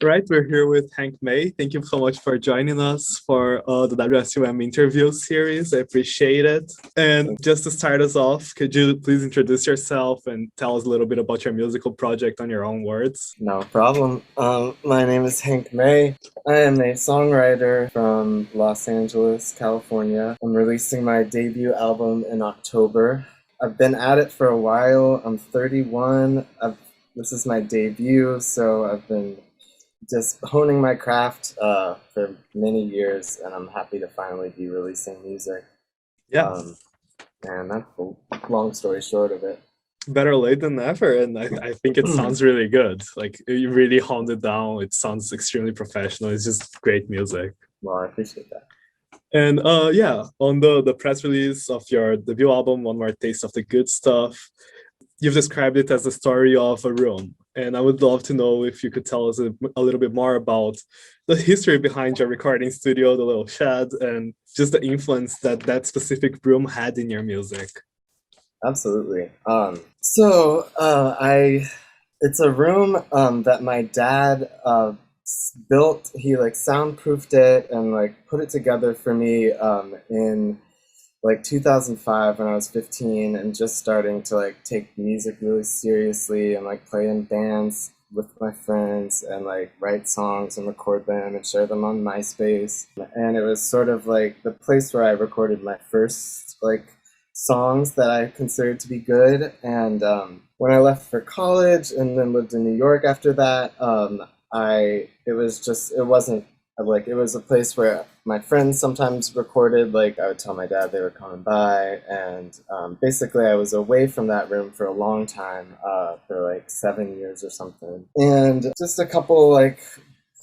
Right, we're here with Hank May. Thank you so much for joining us for the WSUM interview series. I appreciate it. And just to start us off, could you please introduce yourself and tell us a little bit about your musical project on your own words? No problem. My name is Hank May. I am a songwriter from Los Angeles, California. I'm releasing my debut album in October. I've been at it for a while. I'm 31. This is my debut, so I've been just honing my craft for many years, and I'm happy to finally be releasing music. Yeah. And that's the long story short of it. Better late than never, and I think it sounds really good. Like, you really honed it down. It sounds extremely professional. It's just great music. Well, I appreciate that. And yeah, on the press release of your debut album, One More Taste of the Good Stuff, you've described it as the story of a room. And I would love to know if you could tell us a little bit more about the history behind your recording studio, the little shed, and just the influence that that specific room had in your music. Absolutely. It's a room that my dad built. He soundproofed it and put it together for me in 2005 when I was 15 and just starting to take music really seriously and play in bands with my friends and write songs and record them and share them on MySpace. And it was sort of the place where I recorded my first songs that I considered to be good. And when I left for college and then lived in New York after that, it was a place where my friends sometimes recorded. I would tell my dad they were coming by, and basically I was away from that room for a long time, for 7 years or something. And just a couple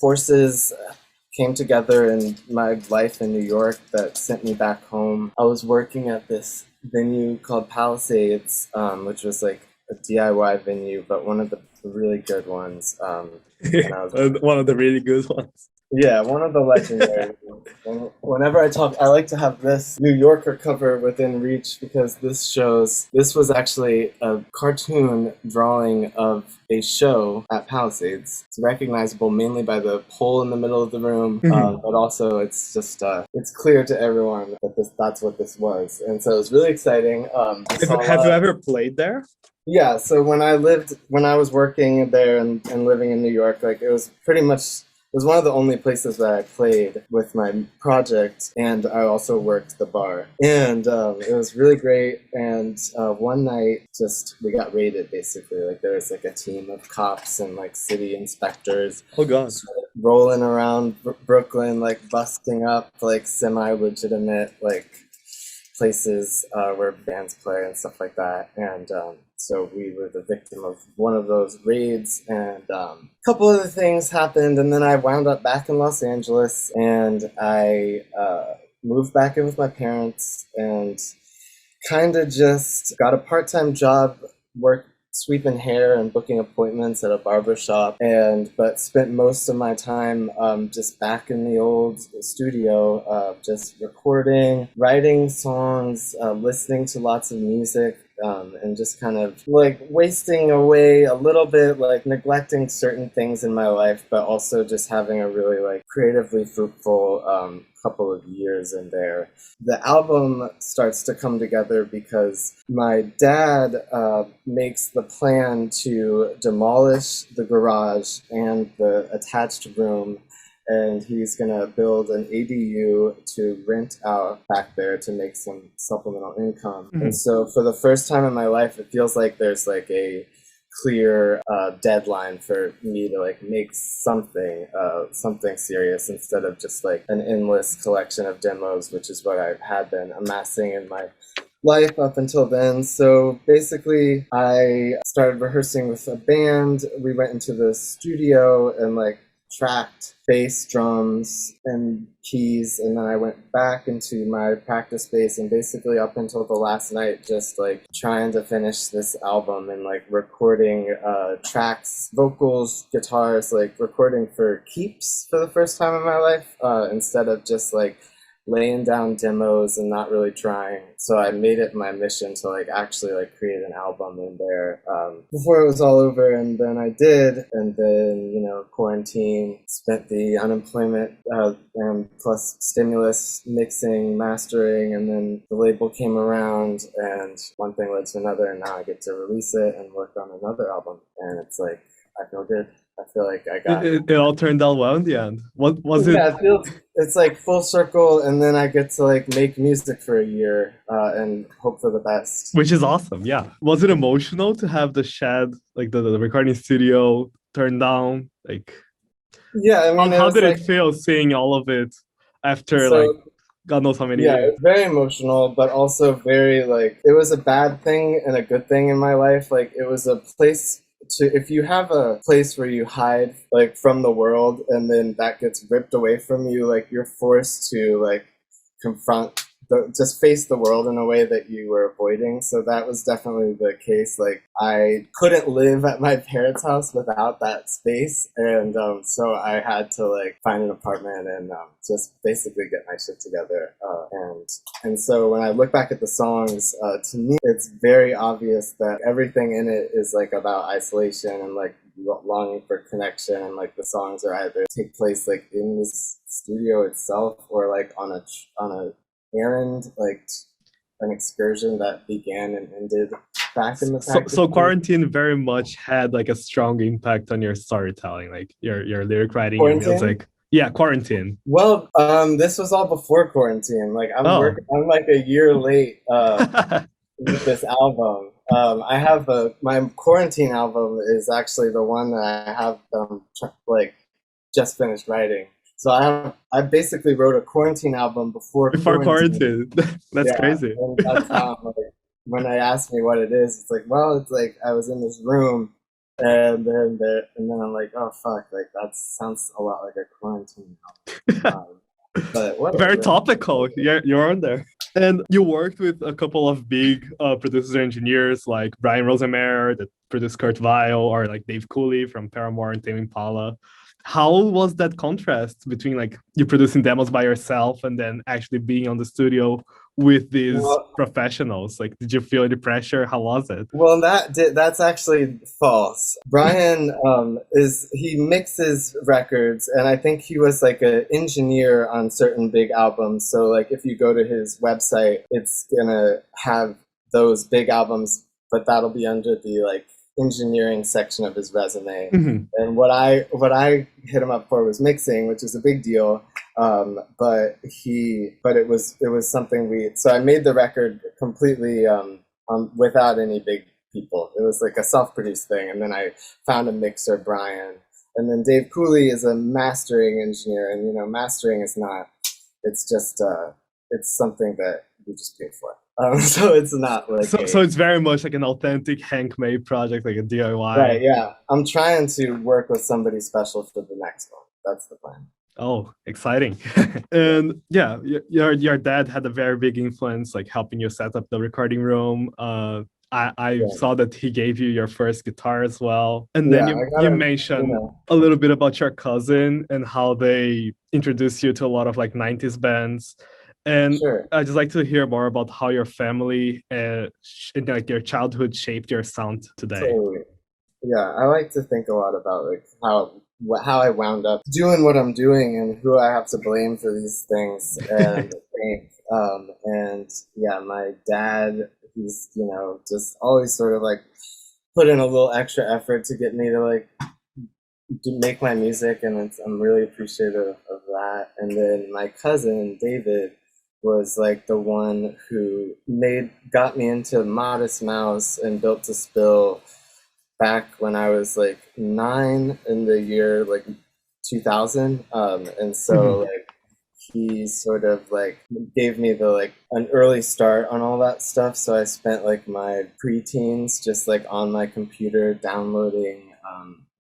forces came together in my life in New York that sent me back home. I was working at this venue called Palisades, which was a DIY venue, but one of the really good ones. One of the really good ones. Yeah, one of the legendary ones. Whenever I talk, I like to have this New Yorker cover within reach because this was actually a cartoon drawing of a show at Palisades. It's recognizable mainly by the pole in the middle of the room, but also it's just, it's clear to everyone that that's what this was. And so it was really exciting. Have you ever played there? Yeah, so when I was working there and living in New York, it was pretty much, it was one of the only places that I played with my project, and I also worked the bar. And it was really great, and one night, we got raided, basically. There was a team of cops and city inspectors. Oh, God. Rolling around Brooklyn, busting up semi-legitimate places where bands play and stuff like that. And so we were the victim of one of those raids, and a couple other things happened, and then I wound up back in Los Angeles, and I moved back in with my parents and kind of just got a part-time job, sweeping hair and booking appointments at a barber shop, but spent most of my time just back in the old studio, just recording, writing songs, listening to lots of music, and just kind of wasting away a little bit, neglecting certain things in my life, but also just having a really creatively fruitful couple of years in there. The album starts to come together because my dad makes the plan to demolish the garage and the attached room, and he's going to build an ADU to rent out back there to make some supplemental income. And so for the first time in my life, it feels like there's a clear deadline for me to make something serious instead of just an endless collection of demos, which is what I had been amassing in my life up until then. So basically I started rehearsing with a band. We went into the studio and tracked bass, drums, and keys, and then I went back into my practice space, and basically up until the last night just trying to finish this album and recording tracks, vocals, guitars, recording for keeps for the first time in my life, instead of just laying down demos and not really trying. So I made it my mission to like actually like create an album in there before it was all over, and then I did, and then quarantine, spent the unemployment and plus stimulus mixing, mastering, and then the label came around, and one thing led to another, and now I get to release it and work on another album, and it's like I feel good. I feel like I got it all turned out well in the end. What was it? Yeah, it feels it's like full circle, and then I get to like make music for a year and hope for the best. Which is awesome, yeah. Was it emotional to have the shed, like the recording studio turned down? Like, Yeah, I mean, how did like, it feel seeing all of it after so, like God knows how many yeah, years? it's very emotional, but also very like it was a bad thing and a good thing in my life. Like it was a place to, if you have a place where you hide like from the world and then that gets ripped away from you, like you're forced to like confront just face the world in a way that you were avoiding. So that was definitely the case. Like I couldn't live at my parents' house without that space, and so I had to like find an apartment and just basically get my shit together. And so when I look back at the songs, to me it's very obvious that everything in it is like about isolation and like longing for connection, and like the songs are either take place like in the studio itself or like on a errand, like an excursion that began and ended back in the so quarantine very much had like a strong impact on your storytelling, like your lyric writing, your music. Yeah, quarantine. Well, this was all before quarantine. Like I'm like a year late with this album. I have my quarantine album is actually the one that I have like just finished writing. So I basically wrote a quarantine album before quarantine. That's crazy. And that's how like, when I asked me what it is, it's like, well, it's like I was in this room and then I'm like, oh fuck, like that sounds a lot like a quarantine album. But whatever. Very topical. Yeah, you're on there. And you worked with a couple of big producers and engineers like Brian Rosemeyer, that produced Kurt Weill, or like Dave Cooley from Paramore and Tame Impala. How was that contrast between like you producing demos by yourself and then actually being on the studio with these professionals? Like, did you feel any pressure? How was it? Well, that's actually false. Brian he mixes records, and I think he was like an engineer on certain big albums. So like if you go to his website, it's gonna have those big albums, but that'll be under the like engineering section of his resume. Mm-hmm. And what I hit him up for was mixing, which is a big deal. But it was something so I made the record completely without any big people. It was like a self-produced thing, and then I found a mixer, Brian, and then Dave Cooley is a mastering engineer, and mastering is not. It's just it's something that you just pay for. So it's not like so it's very much like an authentic handmade project, like a DIY. Right, yeah. I'm trying to work with somebody special for the next one. That's the plan. Oh, exciting. And yeah, your dad had a very big influence, like helping you set up the recording room. I saw that he gave you your first guitar as well. And then you mentioned a little bit about your cousin and how they introduced you to a lot of like 90s bands. And I'd just like to hear more about how your family and like your childhood shaped your sound today. Totally. Yeah, I like to think a lot about like how I wound up doing what I'm doing and who I have to blame for these things. And and yeah, my dad, he's just always sort of like put in a little extra effort to get me to like make my music, and I'm really appreciative of that. And then my cousin David was like the one who got me into Modest Mouse and Built to Spill back when I was like 9 in the year like 2000. And so like he sort of like gave me the like an early start on all that stuff. So I spent like my preteens just like on my computer downloading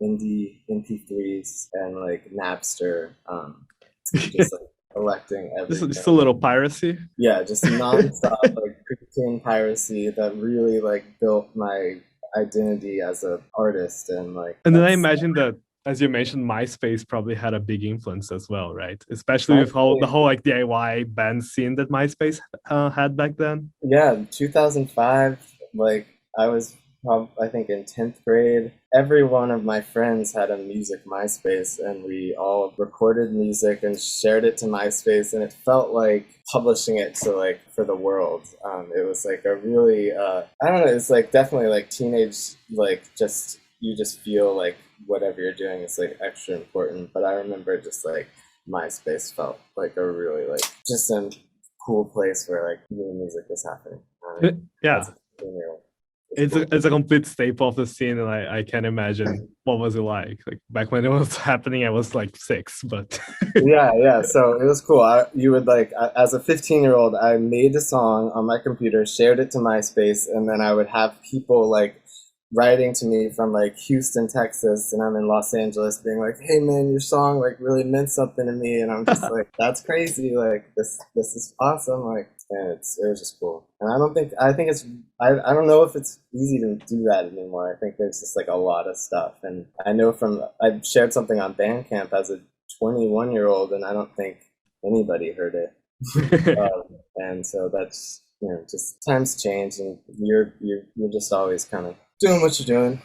indie MP3s and like Napster, just like collecting everything. Just a little piracy. Yeah, just nonstop like preteen piracy that really like built my identity as an artist. And like, and then I imagine that as you mentioned, MySpace probably had a big influence as well, right? Especially with the MySpace, whole like DIY band scene that MySpace had back then. yeah, 2005, like I was I think in 10th grade. Every one of my friends had a music MySpace, and we all recorded music and shared it to MySpace, and it felt like publishing it to like for the world. It was like a really I don't know, it's like definitely like teenage, like just you just feel like whatever you're doing is like extra important. But I remember just like MySpace felt like a really like just a cool place where like new music was happening. Yeah, As a 15-year-old. it's a complete staple of the scene, and I can't imagine what was it like. Like back when it was happening, I was like 6, but Yeah. So it was cool. You would like, as a 15-year-old, I made a song on my computer, shared it to MySpace, and then I would have people like writing to me from like Houston, Texas, and I'm in Los Angeles, being like, "Hey man, your song like really meant something to me," and I'm just like, "That's crazy! Like this is awesome!" Like, and it was just cool. And I think it's I don't know if it's easy to do that anymore. I think there's just like a lot of stuff, and I know I shared something on Bandcamp as a 21-year-old, and I don't think anybody heard it. And so that's, just times change, and you're just always kind of doing what you're doing.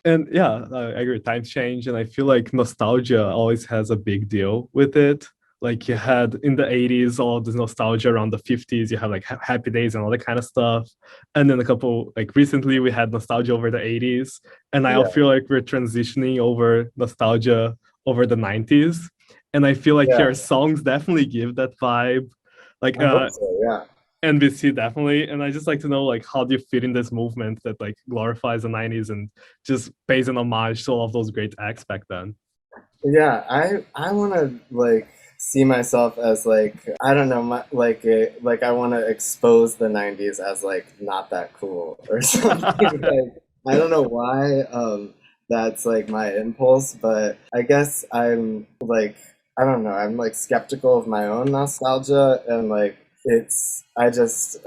And yeah, I agree. Times change, and I feel like nostalgia always has a big deal with it. Like you had in the 80s, all this nostalgia around the 50s. You have like Happy Days and all that kind of stuff. And then a couple, like recently, we had nostalgia over the 80s. And I Yeah, feel like we're transitioning over nostalgia over the 90s. And I feel like yeah, your songs definitely give that vibe. Like I hope so. Yeah. NBC definitely, and I just like to know like how do you fit in this movement that like glorifies the 90s and just pays an homage to all of those great acts back then. Yeah, I want to like see myself as like, I don't know, like I want to expose the 90s as like not that cool or something. Like, I don't know why that's like my impulse, but I guess I'm like, I don't know, I'm like skeptical of my own nostalgia, and like I just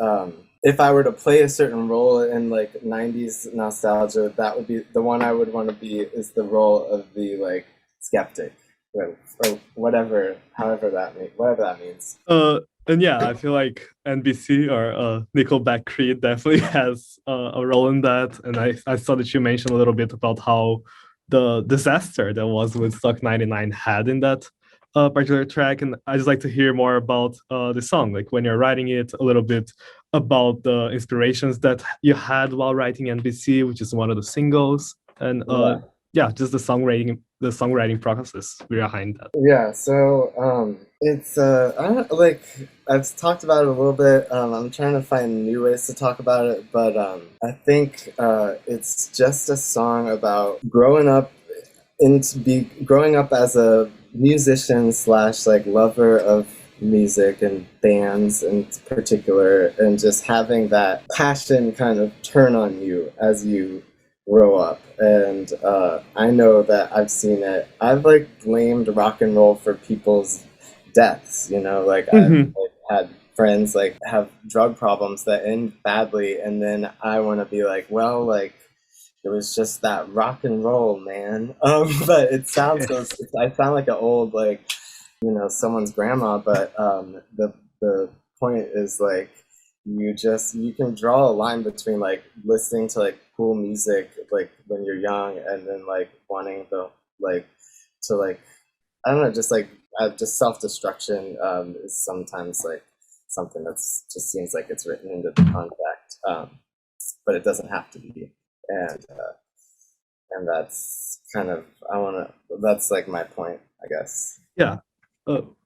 if I were to play a certain role in like 90s nostalgia, that would be the one I would want to be, is the role of the like skeptic, or whatever, whatever that means. And yeah, I feel like NBC or Nickelback Creed definitely has a role in that. And I saw that you mentioned a little bit about how the disaster that was Woodstock 99 had in that particular track. And I just like to hear more about the song, like when you're writing it, a little bit about the inspirations that you had while writing NBC, which is one of the singles. And Yeah. yeah, just the songwriting process behind that. Yeah, so it's I don't like, I've talked about it a little bit. I'm trying to find new ways to talk about it, but I think it's just a song about growing up as a musician slash like lover of music and bands in particular, and just having that passion kind of turn on you as you grow up. And I know that I've seen it. I've like blamed rock and roll for people's deaths. Like I've Mhm. like, had friends like have drug problems that end badly, and then I want to be like, well, like it was just that rock and roll, man. But it sounds so. Yes. I sound like an old like someone's grandma, but the point is like you can draw a line between like listening to like cool music like when you're young, and then like wanting like to like, I don't know, just like just self-destruction is sometimes like something that's just seems like it's written into the contract, but it doesn't have to be. And that's kind of, that's like my point, I guess. Yeah.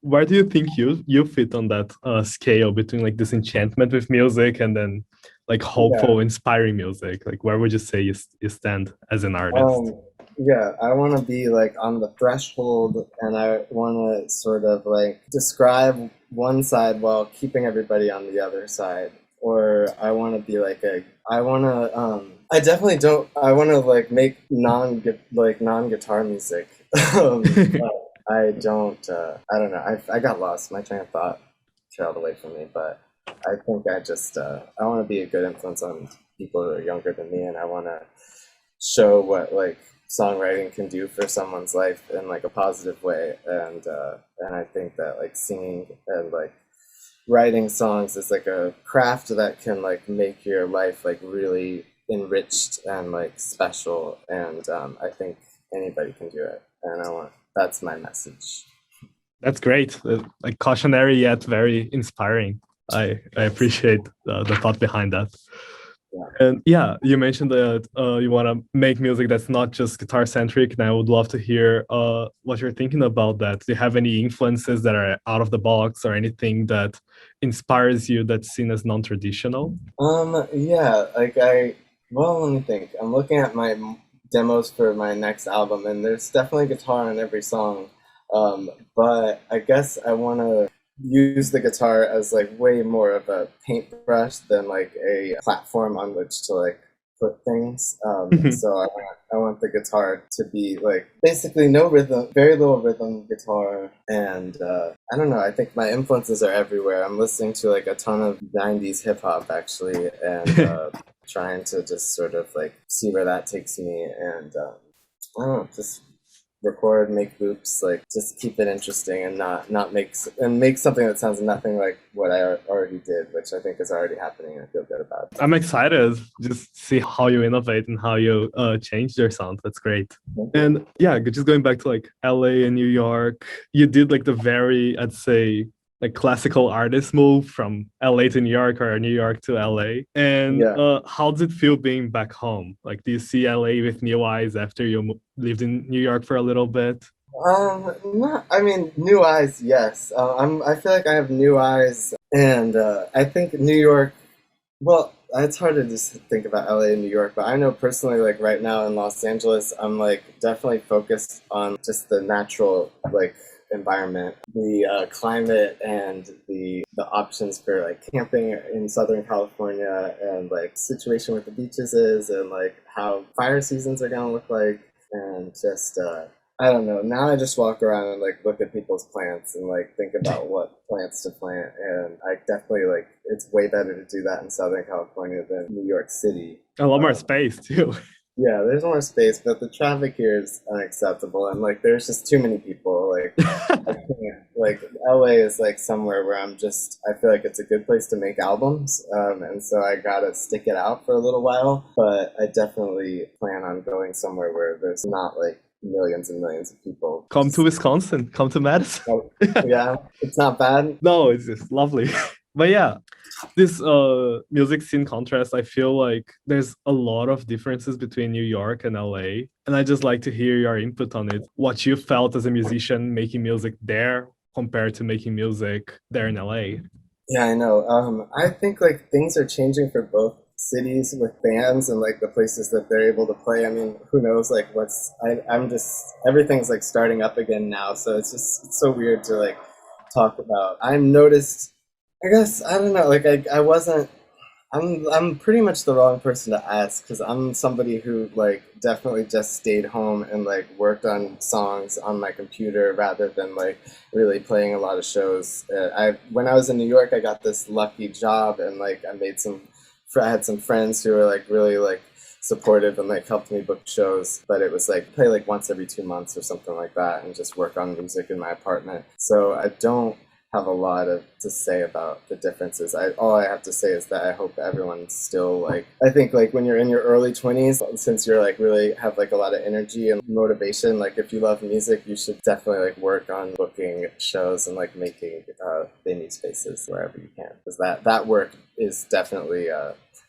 Where do you think you fit on that scale between like disenchantment with music and then like Yeah. hopeful, inspiring music? Like where would you say you stand as an artist? Um, yeah, I want to be like on the threshold, and I want to sort of like describe one side while keeping everybody on the other side. Or I want to be like I definitely don't, I want to like make non guitar music. But I don't, I don't know. I got lost. My train of thought trailed away from me, but I think I want to be a good influence on people who are younger than me, and I want to show what like songwriting can do for someone's life in like a positive way, and I think that like singing and like writing songs is like a craft that can like make your life like really enriched and like special, and I think anybody can do it, and that's my message. That's great. Like cautionary yet very inspiring. I appreciate the thought behind that. Yeah. And yeah, you mentioned that you want to make music that's not just guitar centric, and I would love to hear what you're thinking about that. Do you have any influences that are out of the box or anything that inspires you that's seen as non-traditional? Yeah, well, let me think. I'm looking at my demos for my next album, and there's definitely guitar on every song. But I guess I want to use the guitar as like way more of a paintbrush than like a platform on which to like put things. So I want the guitar to be like basically no rhythm, very little rhythm guitar, and I don't know. I think my influences are everywhere. I'm listening to like a ton of '90s hip hop actually, and trying to just sort of like see where that takes me, and I don't know, just record, make loops, like just keep it interesting and not make something that sounds nothing like what I already did, which I think is already happening. I feel good about it. I'm excited just see how you innovate and how you change your sound. That's great. And yeah, just going back to like LA and New York, you did like the very, I'd say, like classical artist move from LA to New York or New York to LA. And Yeah. how does it feel being back home? Like, do you see LA with new eyes after you lived in New York for a little bit? Not, I mean, new eyes, yes. I feel like I have new eyes, and I think New York. Well, it's hard to just think about LA and New York, but I know personally, like right now in Los Angeles, I'm like definitely focused on just the natural like environment, the climate, and the options for like camping in Southern California, and like situation with the beaches is, and like how fire seasons are gonna look like, and just I don't know. Now I just walk around and like look at people's plants and like think about what plants to plant, and I definitely like it's way better to do that in Southern California than New York City. A lot more space too. Yeah, there's more space, but the traffic here is unacceptable, and like there's just too many people. Like I can't. Like LA is like somewhere where I feel like it's a good place to make albums, and so I gotta stick it out for a little while. But I definitely plan on going somewhere where there's not like millions and millions of people. Come to Wisconsin, come to Madison. Oh, yeah, it's not bad. No, it's just lovely. But yeah, this music scene contrast, I feel like there's a lot of differences between New York and LA, and I just like to hear your input on it. What you felt as a musician making music there compared to making music there in LA. Yeah, I know. I think like things are changing for both cities with bands and like the places that they're able to play. I mean, who knows like I'm just everything's like starting up again now, so it's so weird to like talk about. I'm noticed, I guess, I don't know, like I wasn't I'm pretty much the wrong person to ask, because I'm somebody who like definitely just stayed home and like worked on songs on my computer rather than like really playing a lot of shows. When I was in New York, I got this lucky job, and like I had some friends who were like really like supportive and like helped me book shows, but it was like play like once every 2 months or something like that, and just work on music in my apartment. So I don't have a lot to say about the differences. All I have to say is that I hope everyone's still like, I think like when you're in your early 20s, since you're like really have like a lot of energy and motivation, like if you love music, you should definitely like work on booking shows and like making venue spaces wherever you can, because that work is definitely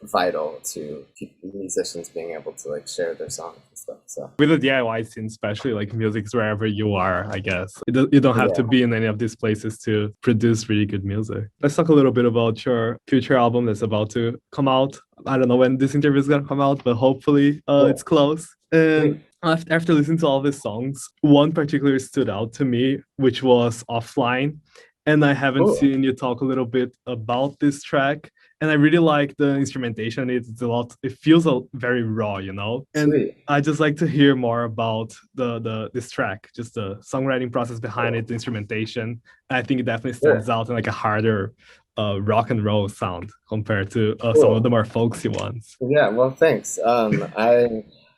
vital to musicians being able to like share their songs and stuff. So with the DIY scene, especially, like music's wherever you are, I guess. You don't have to be in any of these places to produce really good music. Let's talk a little bit about your future album that's about to come out. I don't know when this interview is gonna come out, but hopefully it's close. And after listening to all these songs, one particularly stood out to me, which was Offline. And I haven't seen you talk a little bit about this track. And I really like the instrumentation. It's a lot. It feels very raw, you know. And I just like to hear more about this track, just the songwriting process behind it, the instrumentation. I think it definitely stands out in like a harder rock and roll sound compared to some of the more folksy ones. Yeah, well, thanks.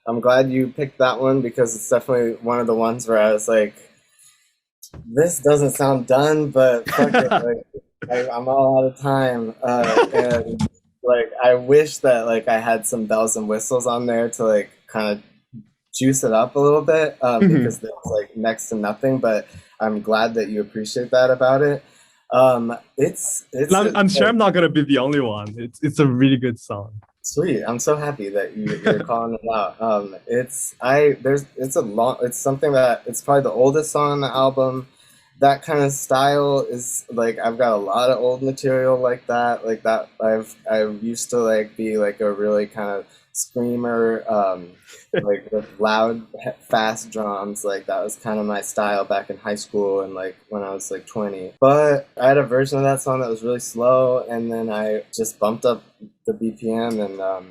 I'm glad you picked that one because it's definitely one of the ones where I was like, this doesn't sound done, but fuck it, like I'm all out of time, and like I wish that like I had some bells and whistles on there to like kind of juice it up a little bit, because there's like next to nothing. But I'm glad that you appreciate that about it. I'm sure I'm not gonna be the only one. It's a really good song. Sweet. I'm so happy that you're calling it out. It's something that it's probably the oldest song on the album. That kind of style is like I've got a lot of old material like that. I used to like be like a really kind of screamer, like with loud, fast drums. Like that was kind of my style back in high school and like when I was like 20. But I had a version of that song that was really slow, and then I just bumped up the BPM, and I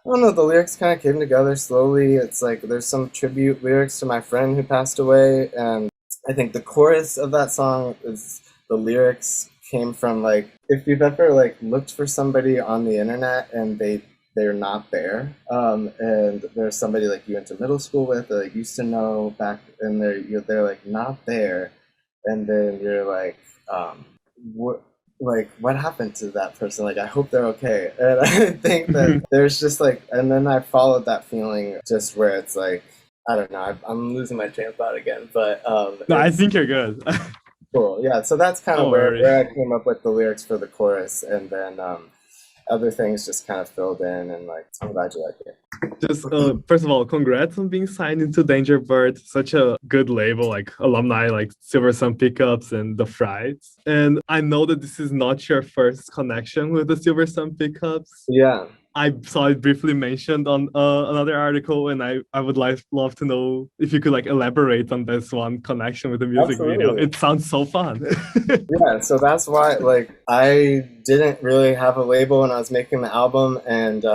don't know, the lyrics kind of came together slowly. It's like there's some tribute lyrics to my friend who passed away, and I think the chorus of that song is the lyrics came from like if you've ever like looked for somebody on the internet and they're not there, and there's somebody like you went to middle school with or like used to know back, and they're like not there, and then you're like what happened to that person? Like I hope they're okay. And I think that there's just like, and then I followed that feeling just where it's like I don't know. I'm losing my train of thought again, but no, I think you're good. Cool. Yeah. So that's kind of where I came up with the lyrics for the chorus, and then other things just kind of filled in, and like I'm glad you like it. Just first of all, congrats on being signed into Danger Bird, such a good label, like alumni like Silver Sun Pickups and The Frights. And I know that this is not your first connection with the Silver Sun Pickups. Yeah. I saw it briefly mentioned on another article, and I would love to know if you could like elaborate on this one connection with the music video. It sounds so fun. Yeah, so that's why like I didn't really have a label when I was making the album, and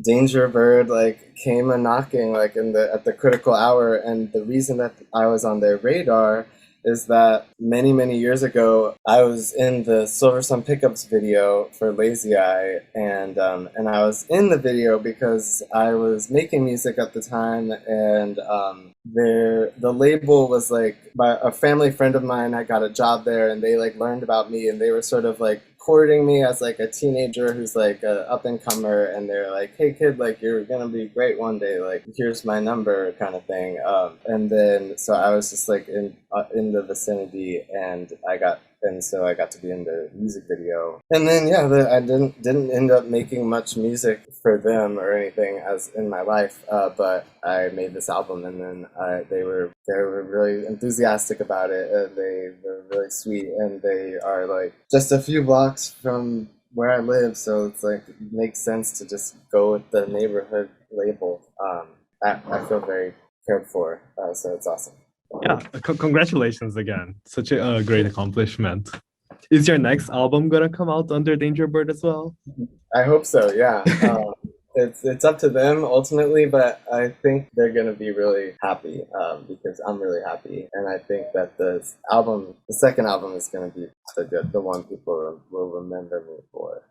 Danger Bird like came a knocking like at the critical hour, and the reason that I was on their radar is that many years ago I was in the Silver Sun Pickups video for Lazy Eye, and I was in the video because I was making music at the time, and the label was like a family friend of mine. I got a job there, and they like learned about me, and they were sort of like courting me as like a teenager who's like a up and comer, and they're like, hey kid, like you're gonna be great one day, like here's my number kind of thing. And then so I was just like in the vicinity, and so I got to be in the music video. And then yeah, I didn't end up making much music for them or anything as in my life, but I made this album, and then they were really enthusiastic about it, and they were really sweet, and they are like just a few blocks from where I live, so it's like it makes sense to just go with the neighborhood label. I feel very cared for, so it's awesome. Yeah, congratulations again. Such a great accomplishment. Is your next album gonna come out under Danger Bird as well? I hope so, yeah. It's up to them ultimately, but I think they're gonna be really happy, because I'm really happy, and I think that the second album is gonna be the one people will remember me for.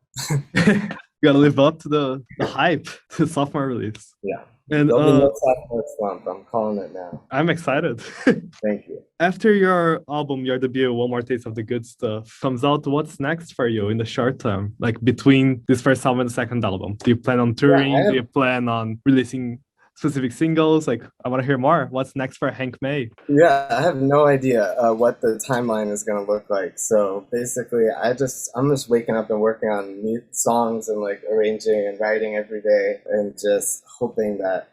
You gotta live up to the hype, the sophomore release. Yeah. And slump. I'm calling it now. I'm excited. Thank you. After your album, your debut, One More Taste of the Good Stuff, comes out, what's next for you in the short term? Like between this first album and the second album? Do you plan on touring? Do you plan on releasing specific singles? Like, I want to hear more. What's next for Hank May? Yeah, I have no idea what the timeline is going to look like. So basically, I'm just waking up and working on new songs and like arranging and writing every day, and just hoping that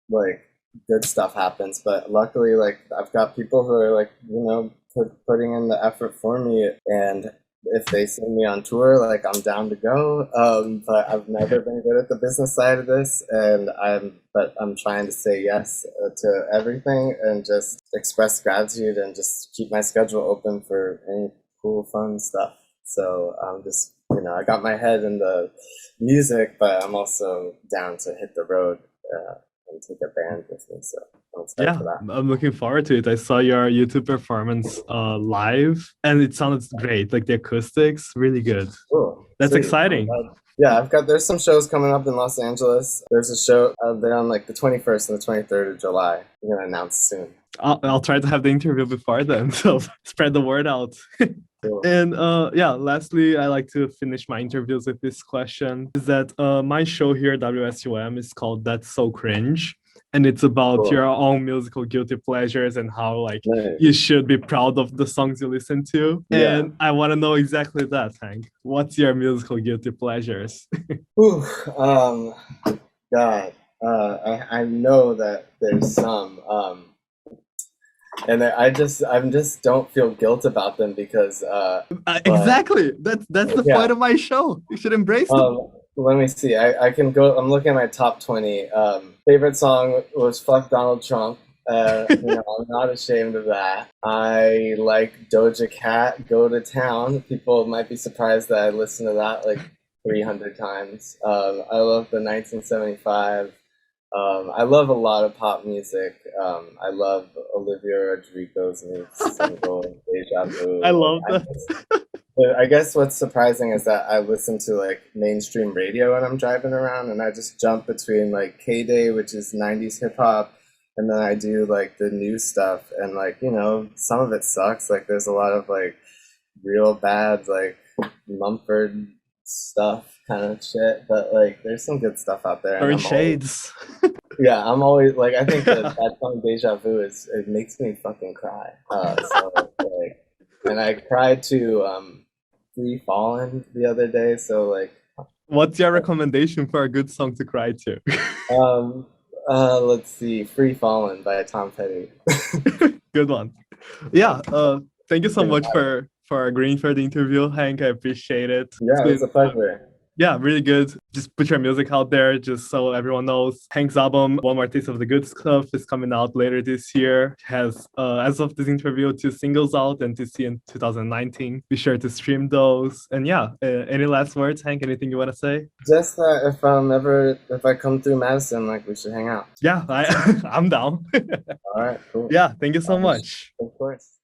like good stuff happens. But luckily, like I've got people who are like, putting in the effort for me, and if they send me on tour, like I'm down to go. But I've never been good at the business side of this, and I'm trying to say yes to everything and just express gratitude and just keep my schedule open for any cool, fun stuff. So I'm just, I got my head in the music, but I'm also down to hit the road and take a band with me. So yeah, I'm looking forward to it. I saw your YouTube performance live, and it sounded great. Like the acoustics, really good. Cool. That's exciting. there's some shows coming up in Los Angeles. There's a show there on like the 21st and the 23rd of July. I'm gonna announce soon. I'll try to have the interview before then, so spread the word out. Cool. And lastly, I like to finish my interviews with this question, is that my show here at WSUM is called That's So Cringe. And it's about Cool. your own musical guilty pleasures and how like Nice. you should be proud of the songs you listen to. Yeah. And I want to know exactly that, Hank. What's your musical guilty pleasures? Whew, God, I know that there's some, and I just don't feel guilt about them because exactly. That's the point of my show. You should embrace it. Let me see. I can go. I'm looking at my top 20. Favorite song was "Fuck Donald Trump." I'm not ashamed of that. I like Doja Cat, "Go to Town." People might be surprised that I listen to that like 300 times. I love the 1975. I love a lot of pop music. I love Olivia Rodrigo's new single, Deja Vu. I love that. I guess what's surprising is that I listen to like mainstream radio when I'm driving around, and I just jump between like K-Day, which is 90s hip hop, and then I do like the new stuff, and like, some of it sucks. Like there's a lot of like real bad like Mumford stuff kind of shit, but like there's some good stuff out there. Very shades. I'm always like, I think that song Deja Vu it makes me fucking cry. And I cried to Free Fallin' the other day, so like. What's your recommendation for a good song to cry to? Let's see, Free Fallin' by Tom Petty. Good one. Yeah, thank you so much for agreeing for the interview, Hank. I appreciate it. Yeah, it's a pleasure. Yeah, really good. Just put your music out there just so everyone knows. Hank's album, One More Taste of the Good Stuff, is coming out later this year. It has, as of this interview, 2 singles out and to see in 2019. Be sure to stream those. And any last words, Hank? Anything you want to say? Just that if I come through Madison, like we should hang out. Yeah, I'm down. All right, cool. Yeah, thank you so much. Of course.